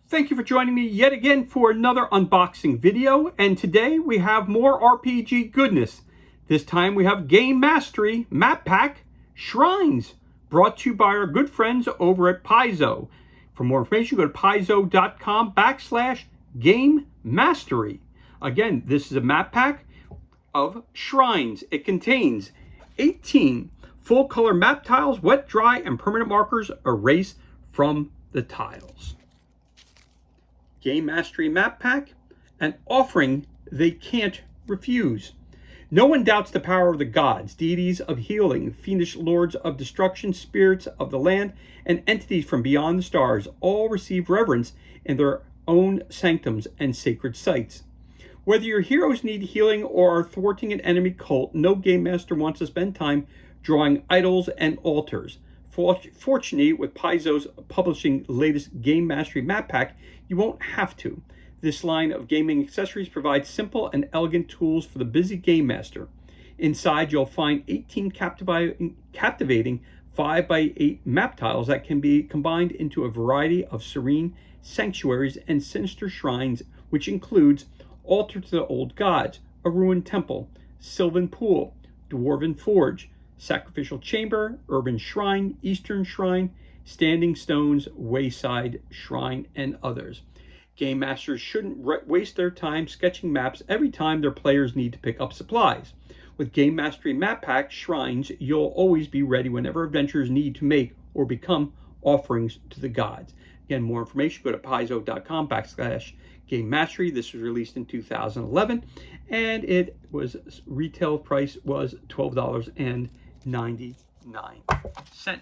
Thank you for joining me yet again for another unboxing video, and today we have more RPG goodness. This time we have Game Mastery Map Pack Shrines, brought to you by our good friends over at Paizo. For more information, go to paizo.com/Game Mastery. Again, this is a map pack of shrines. It contains 18 full-color map tiles, wet, dry, and permanent markers erased from the tiles. Game Mastery Map Pack, an offering they can't refuse. No one doubts the power of the gods, deities of healing, fiendish lords of destruction, spirits of the land, and entities from beyond the stars all receive reverence in their own sanctums and sacred sites. Whether your heroes need healing or are thwarting an enemy cult, no game master wants to spend time drawing idols and altars. Fortunately, with Paizo's publishing latest Game Mastery Map Pack, you won't have to. This line of gaming accessories provides simple and elegant tools for the busy game master. Inside, you'll find 18 captivating 5x8 map tiles that can be combined into a variety of serene sanctuaries and sinister shrines, which includes Altar to the Old Gods, a ruined temple, Sylvan Pool, Dwarven Forge, Sacrificial Chamber, Urban Shrine, Eastern Shrine, Standing Stones, Wayside Shrine, and others. Game masters shouldn't waste their time sketching maps every time their players need to pick up supplies. With Game Mastery Map Pack Shrines, you'll always be ready whenever adventurers need to make or become offerings to the gods. Again, more information, go to paizo.com/Game Mastery. This was released in 2011, and it was retail price was $12.99.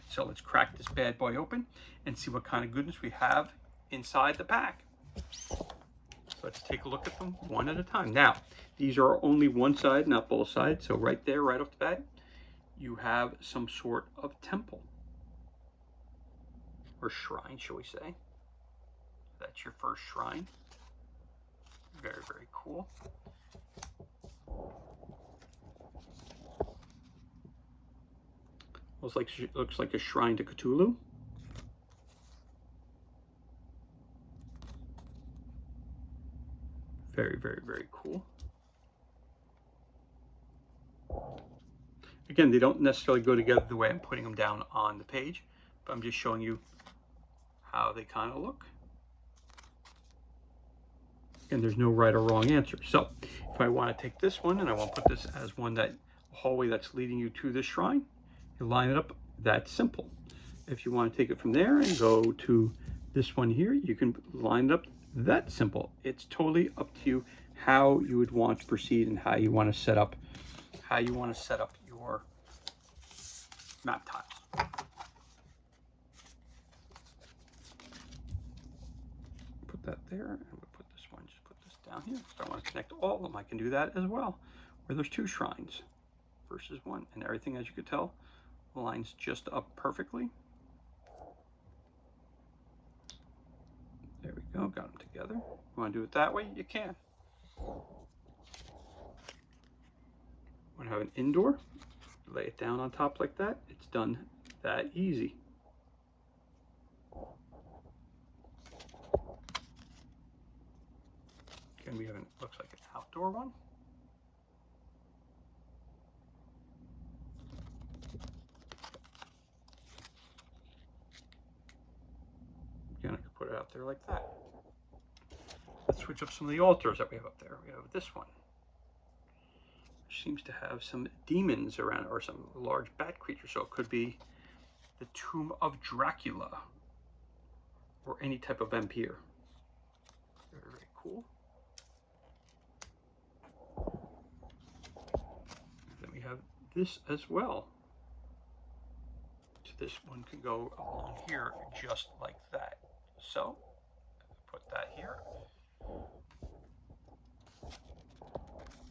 So let's crack this bad boy open and see what kind of goodness we have inside the pack. So let's take a look at them one at a time. Now, these are only one side, not both sides. So right there, right off the bat, you have some sort of temple or shrine, shall we say. That's your first shrine. Very, very cool. Looks like a shrine to Cthulhu. Very, very, very cool. Again, they don't necessarily go together the way I'm putting them down on the page, but I'm just showing you how they kind of look. And there's no right or wrong answer. So if I want to take this one and I want to put this as one that hallway that's leading you to this shrine, you line it up that simple. If you want to take it from there and go to this one here, you can line it up that simple. It's totally up to you how you would want to proceed and how you want to set up your map tiles. Put that there, and we'll put this one, just put this down here. If I want to connect all of them, I can do that as well, where there's two shrines versus one, and everything, as you could tell, lines just up perfectly. There we go, got them together. You want to do it that way? You can. Want to have an indoor? Lay it down on top like that. It's done that easy. Again, we have an, looks like an outdoor one. Again, I could put it out there like that. Let's switch up some of the altars that we have up there. We have this one, which seems to have some demons around it, or some large bat creature. So it could be the Tomb of Dracula, or any type of vampire. Very, very cool. Then we have this as well. So this one can go along here just like that. So put that here.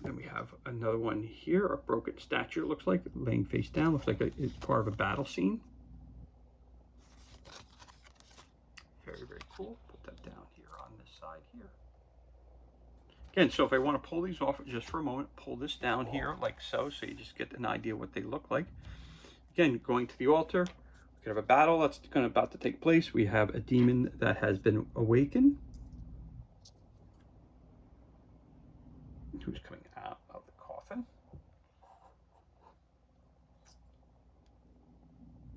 Then we have another one here, a broken statue, it looks like, laying face down, looks like it's part of a battle scene. Very, very cool. Put that down here on this side here. Again, so if I want to pull these off just for a moment, pull this down here like so, so you just get an idea what they look like. Again, going to the altar, We have a battle that's about to take place. We have a demon that has been awakened, who's coming out of the coffin.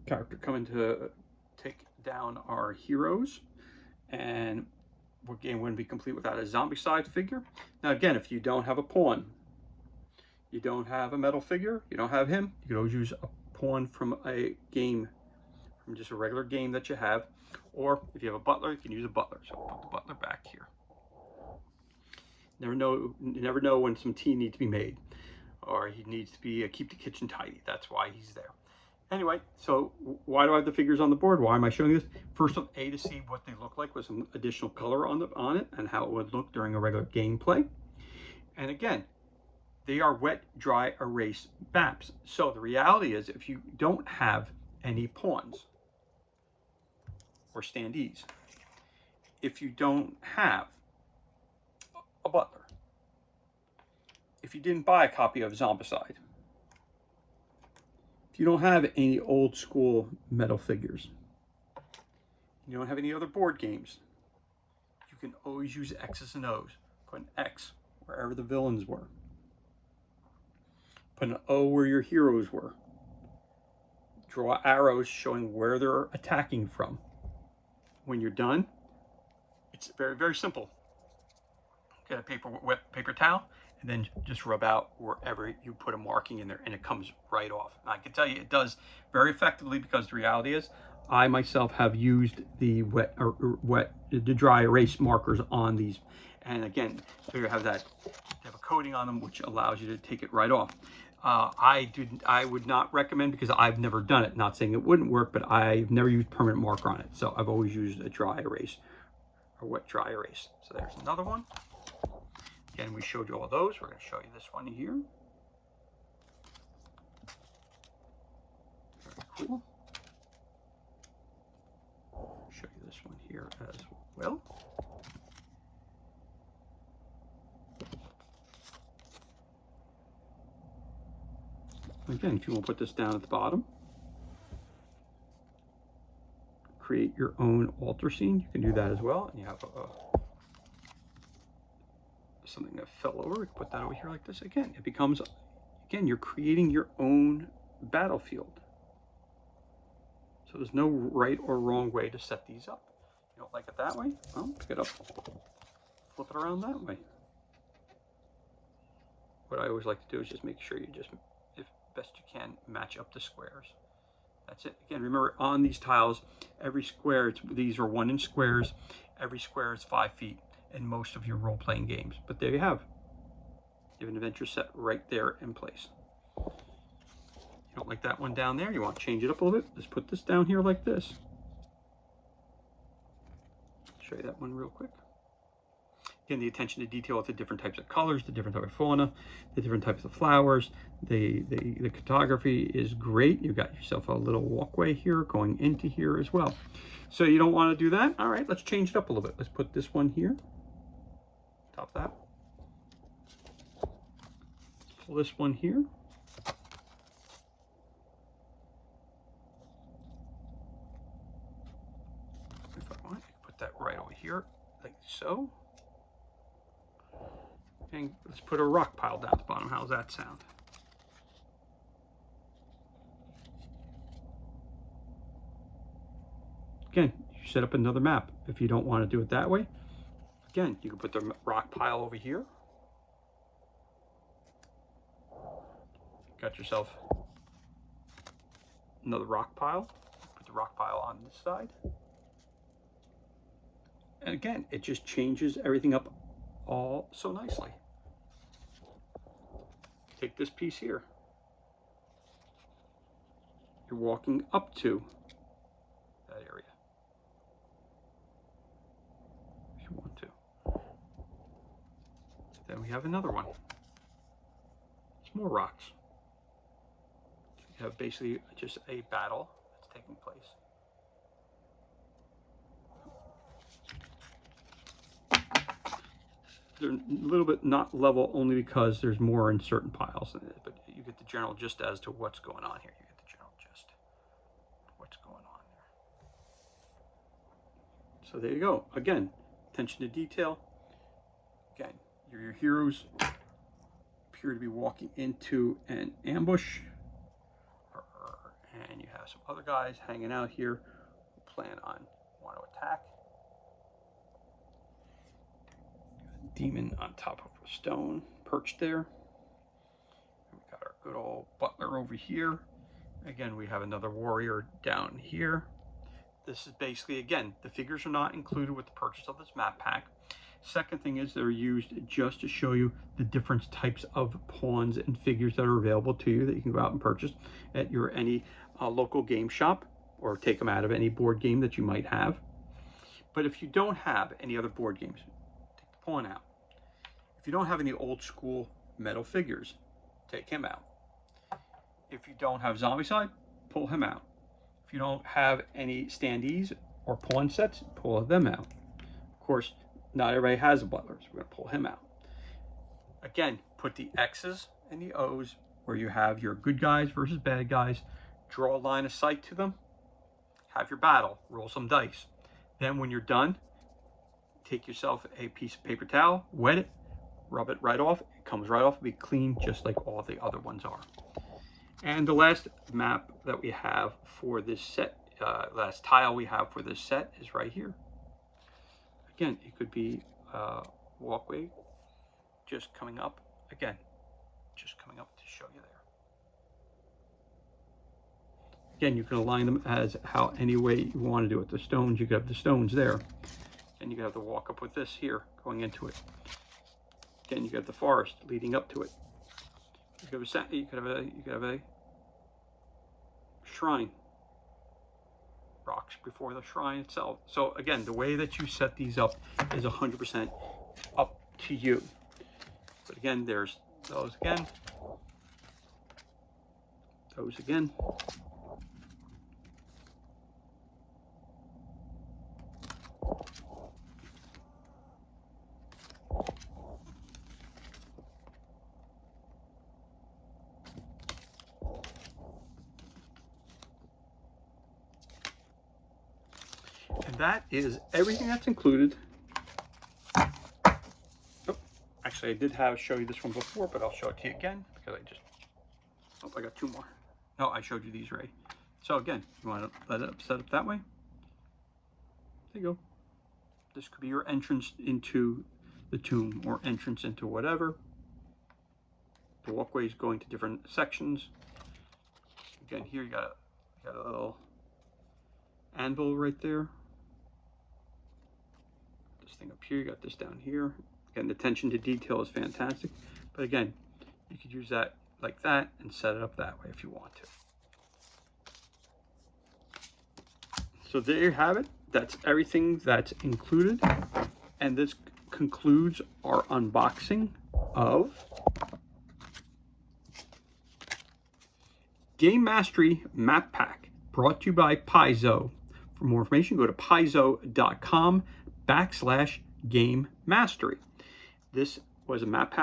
Character coming to take down our heroes, and we're going to be complete without a Zombicide figure. Now again, if you don't have a pawn, you don't have a metal figure, you don't have him, you can always use a pawn from a game, from just a regular game that you have, or if you have a butler, you can use a butler. So I'll put the butler back here. You never know when some tea needs to be made, or he needs to be keep the kitchen tidy. That's why he's there. Anyway, so why do I have the figures on the board? Why am I showing this? First of A, to see what they look like with some additional color on it and how it would look during a regular gameplay. And again, they are wet, dry, erase maps. So the reality is, if you don't have any pawns or standees, if you don't have a butler, if you didn't buy a copy of Zombicide, if you don't have any old school metal figures, you don't have any other board games, you can always use X's and O's. Put an X wherever the villains were. Put an O where your heroes were. Draw arrows showing where they're attacking from. When you're done, it's very, very simple. Get a wet paper towel, and then just rub out wherever you put a marking in there, and it comes right off. And I can tell you it does very effectively, because the reality is I myself have used the dry erase markers on these. And again, so you have a coating on them, which allows you to take it right off. I would not recommend, because I've never done it. Not saying it wouldn't work, but I've never used permanent marker on it. So I've always used a dry erase, or wet dry erase. So there's another one. Again, we showed you all those. We're going to show you this one here. Very cool. Show you this one here as well. Again, if you want to put this down at the bottom, create your own altar scene, you can do that as well. And you have something that fell over, you can put that over here like this. Again, it becomes, again, you're creating your own battlefield. So there's no right or wrong way to set these up. You don't like it that way? Well, pick it up, flip it around that way. What I always like to do is just make sure you just, if best you can, match up the squares. That's it. Again, remember, on these tiles, every square, these are 1-inch squares. Every square is 5 feet in most of your role-playing games. But there you have. You have an adventure set right there in place. You don't like that one down there? You want to change it up a little bit? Just put this down here like this. Show you that one real quick. Again, the attention to detail with the different types of colors, the different type of fauna, the different types of flowers. The cartography is great. You've got yourself a little walkway here going into here as well. So you don't want to do that? All right, let's change it up a little bit. Let's put this one here. Top that. Pull this one here. If I want, put that right over here, like so. And let's put a rock pile down at the bottom. How's that sound? Again, you set up another map. If you don't want to do it that way, again, you can put the rock pile over here. Got yourself another rock pile. Put the rock pile on this side. And again, it just changes everything up all so nicely. Take this piece here. You're walking up to that area if you want to. Then we have another one. It's more rocks. You have basically just a battle that's taking place. They're a little bit not level only because there's more in certain piles, but you get the general gist as to what's going on here. You get the general gist of what's going on. So there you go. Again, attention to detail. Again, your heroes appear to be walking into an ambush. And you have some other guys hanging out here who plan on want to attack. Demon on top of a stone perched there. We got our good old butler over here. Again, we have another warrior down here. This is basically, again, the figures are not included with the purchase of this map pack. Second thing is they're used just to show you the different types of pawns and figures that are available to you that you can go out and purchase at your any local game shop, or take them out of any board game that you might have. But if you don't have any other board games, take the pawn out. If you don't have any old school metal figures, take him out. If you don't have Zombicide, pull him out. If you don't have any standees or pawn sets, pull them out. Of course, not everybody has a butler, so we're going to pull him out. Again, put the X's and the O's where you have your good guys versus bad guys. Draw a line of sight to them. Have your battle. Roll some dice. Then when you're done, take yourself a piece of paper towel, wet it, rub it right off. It comes right off. It'll be clean just like all the other ones are. And the last map that we have for this set, last tile we have for this set is right here. Again, it could be a walkway just coming up. Again, just coming up to show you there. Again, you can align them as how any way you want to do it. The stones, you could have the stones there. And you could have the walk up with this here going into it. Again, you got the forest leading up to it. You could have a shrine. Rocks before the shrine itself. So again, the way that you set these up is 100% up to you. But again, there's those again. Those again. And that is everything that's included. Oh, actually, I did show you this one before, but I'll show it to you again because I got two more. No, I showed you these already. So again, you want to let it set up that way. There you go. This could be your entrance into the tomb or entrance into whatever. The walkway is going to different sections. Again, here you got a little anvil right there. This thing up here, you got this down here. Again, the attention to detail is fantastic. But again, you could use that like that and set it up that way if you want to. So there you have it. That's everything that's included. And this concludes our unboxing of Game Mastery Map Pack, brought to you by Paizo. For more information, go to paizo.com/Game Mastery. This was a map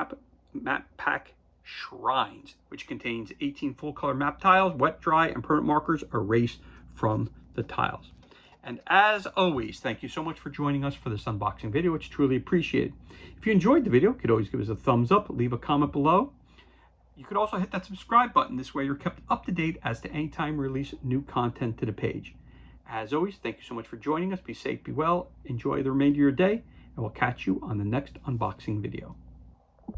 pack Shrines, which contains 18 full color map tiles, wet, dry, and permanent markers erased from the tiles. And as always, thank you so much for joining us for this unboxing video. It's truly appreciated. If you enjoyed the video, you could always give us a thumbs up, leave a comment below. You could also hit that subscribe button. This way you're kept up to date as to any time we release new content to the page. As always, thank you so much for joining us. Be safe, be well, enjoy the remainder of your day, and we'll catch you on the next unboxing video.